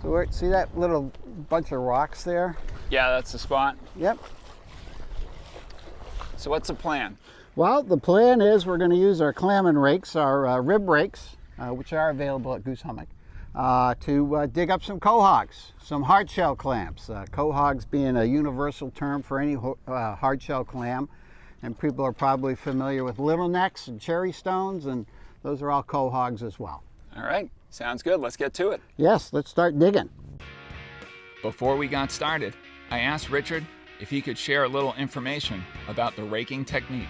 So see that little bunch of rocks there? Yeah, that's the spot. Yep. So what's the plan? Well, the plan is we're going to use our clamming rakes, our rib rakes, which are available at Goose Hummock, to dig up some quahogs, some hard-shell clams. Quahogs being a universal term for any hard-shell clam, and people are probably familiar with little necks and cherry stones, and those are all quahogs as well. All right, sounds good. Let's get to it. Yes, let's start digging. Before we got started, I asked Richard if he could share a little information about the raking technique.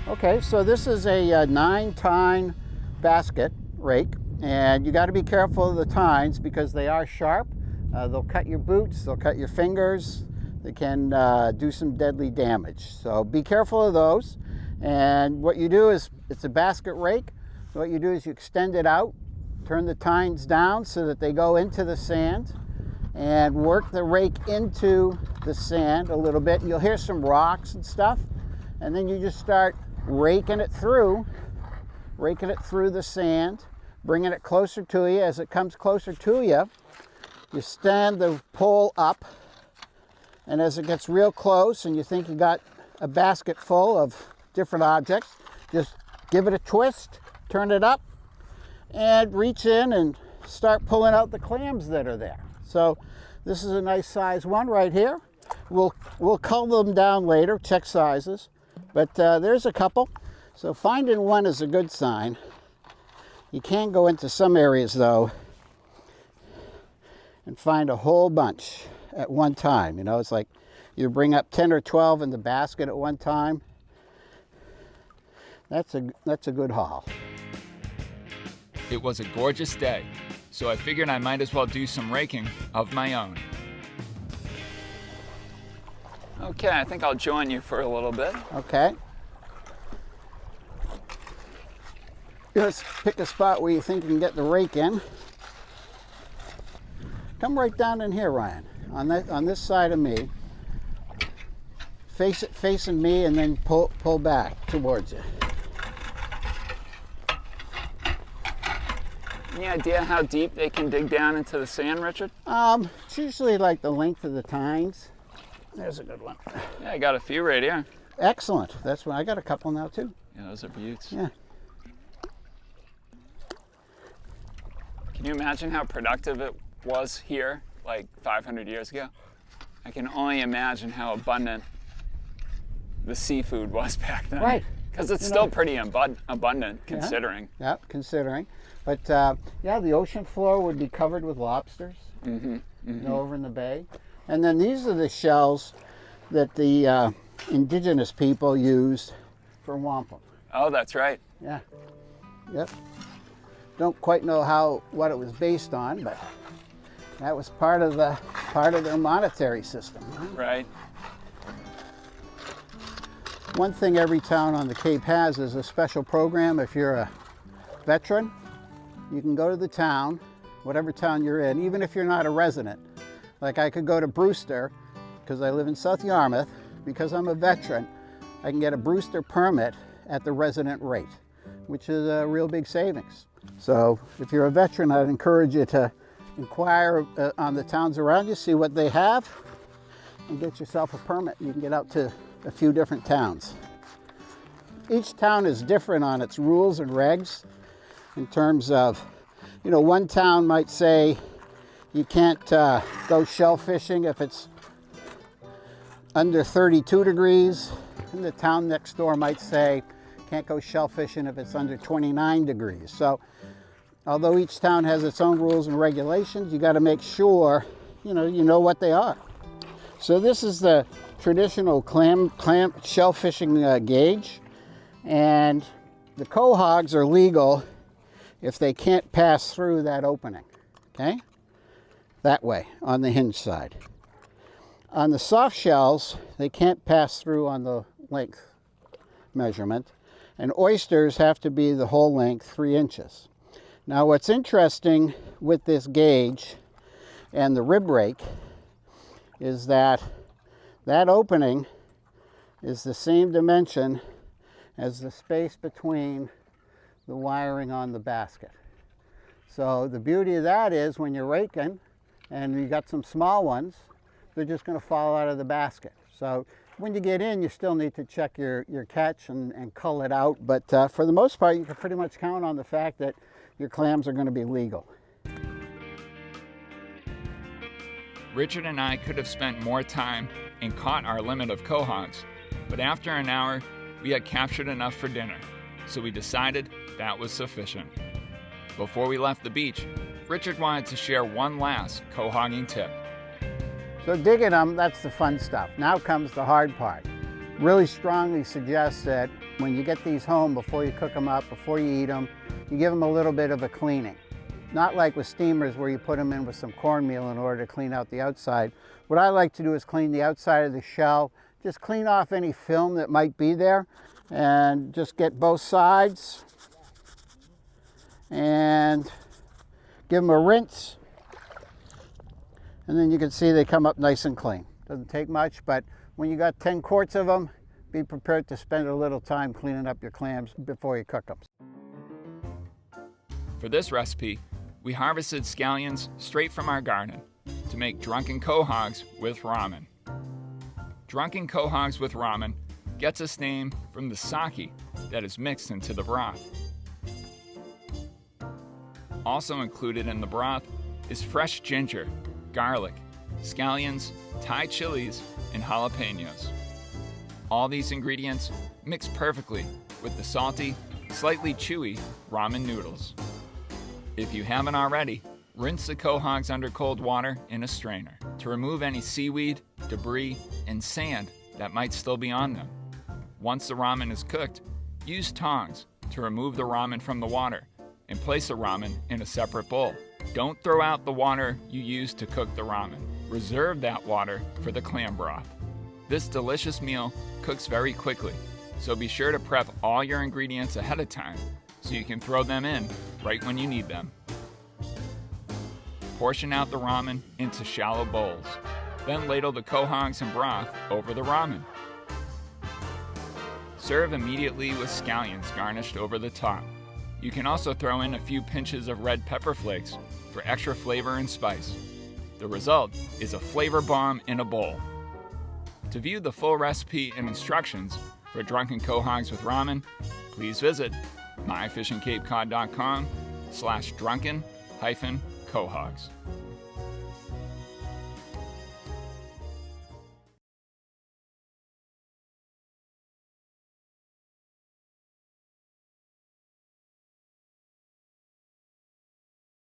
Okay, so this is a 9-tine basket rake, and you got to be careful of the tines because they are sharp. They'll cut your boots, they'll cut your fingers, they can do some deadly damage. So be careful of those. And what you do is, it's a basket rake. So what you do is you extend it out, turn the tines down so that they go into the sand, and work the rake into the sand a little bit. And you'll hear some rocks and stuff, and then you just start raking it through the sand, bringing it closer to you. As it comes closer to you, you stand the pole up, and as it gets real close and you think you got a basket full of different objects, just give it a twist, turn it up, and reach in and start pulling out the clams that are there. So this is a nice size one right here. We'll cull them down later, check sizes, but there's a couple. So finding one is a good sign. You can go into some areas though and find a whole bunch at one time. You know, it's like you bring up 10 or 12 in the basket at one time. That's a good haul. It was a gorgeous day, so I figured I might as well do some raking of my own. Okay, I think I'll join you for a little bit. Okay. Just pick a spot where you think you can get the rake in. Come right down in here, Ryan, on this side of me. Facing me, and then pull back towards you. Any idea how deep they can dig down into the sand, Richard? It's usually like the length of the tines. There's a good one. Yeah, I got a few right here. Excellent. That's what I got a couple now too. Yeah, those are beauts. Yeah. Can you imagine how productive it was here like 500 years ago? I can only imagine how abundant the seafood was back then. Right. Because it's still pretty abundant considering. Yeah, considering. But yeah, the ocean floor would be covered with lobsters, you know, over in the bay. And then these are the shells that the indigenous people used for wampum. Oh, that's right. Yeah. Yep. Don't quite know what it was based on, but that was part of their monetary system. Right. One thing every town on the Cape has is a special program. If you're a veteran, you can go to the town, whatever town you're in, even if you're not a resident. Like I could go to Brewster, because I live in South Yarmouth, because I'm a veteran, I can get a Brewster permit at the resident rate, which is a real big savings. So if you're a veteran, I'd encourage you to inquire on the towns around you, see what they have, and get yourself a permit. You can get out to a few different towns. Each town is different on its rules and regs in terms of, you know, one town might say you can't go shell fishing if it's under 32 degrees, and the town next door might say can't go shell fishing if it's under 29 degrees. So although each town has its own rules and regulations, you got to make sure you know what they are. So this is the traditional clam shell fishing gauge, and the quahogs are legal if they can't pass through that opening, okay? That way, on the hinge side. On the soft shells, they can't pass through on the length measurement, and oysters have to be the whole length, 3 inches. Now what's interesting with this gauge and the rib rake is that opening is the same dimension as the space between the wiring on the basket. So the beauty of that is when you're raking and you got some small ones, they're just going to fall out of the basket. So when you get in, you still need to check your catch and cull it out. But for the most part, you can pretty much count on the fact that your clams are going to be legal. Richard and I could have spent more time and caught our limit of quahogs, but after an hour, we had captured enough for dinner, so we decided that was sufficient. Before we left the beach, Richard wanted to share one last quahogging tip. So digging them, that's the fun stuff. Now comes the hard part. Really strongly suggest that when you get these home, before you cook them up, before you eat them, you give them a little bit of a cleaning. Not like with steamers where you put them in with some cornmeal in order to clean out the outside. What I like to do is clean the outside of the shell, just clean off any film that might be there, and just get both sides and give them a rinse. And then you can see they come up nice and clean. Doesn't take much, but when you got 10 quarts of them, be prepared to spend a little time cleaning up your clams before you cook them. For this recipe, we harvested scallions straight from our garden to make Drunken Cogs with ramen. Drunken Cogs with ramen gets its name from the sake that is mixed into the broth. Also included in the broth is fresh ginger, garlic, scallions, Thai chilies, and jalapenos. All these ingredients mix perfectly with the salty, slightly chewy ramen noodles. If you haven't already, rinse the quahogs under cold water in a strainer to remove any seaweed, debris, and sand that might still be on them. Once the ramen is cooked, use tongs to remove the ramen from the water and place the ramen in a separate bowl. Don't throw out the water you used to cook the ramen. Reserve that water for the clam broth. This delicious meal cooks very quickly, so be sure to prep all your ingredients ahead of time so you can throw them in right when you need them. Portion out the ramen into shallow bowls. Then ladle the quahogs and broth over the ramen. Serve immediately with scallions garnished over the top. You can also throw in a few pinches of red pepper flakes for extra flavor and spice. The result is a flavor bomb in a bowl. To view the full recipe and instructions for Drunken Cogs with ramen, please visit myfishingcapecod.com/drunken-cohogs.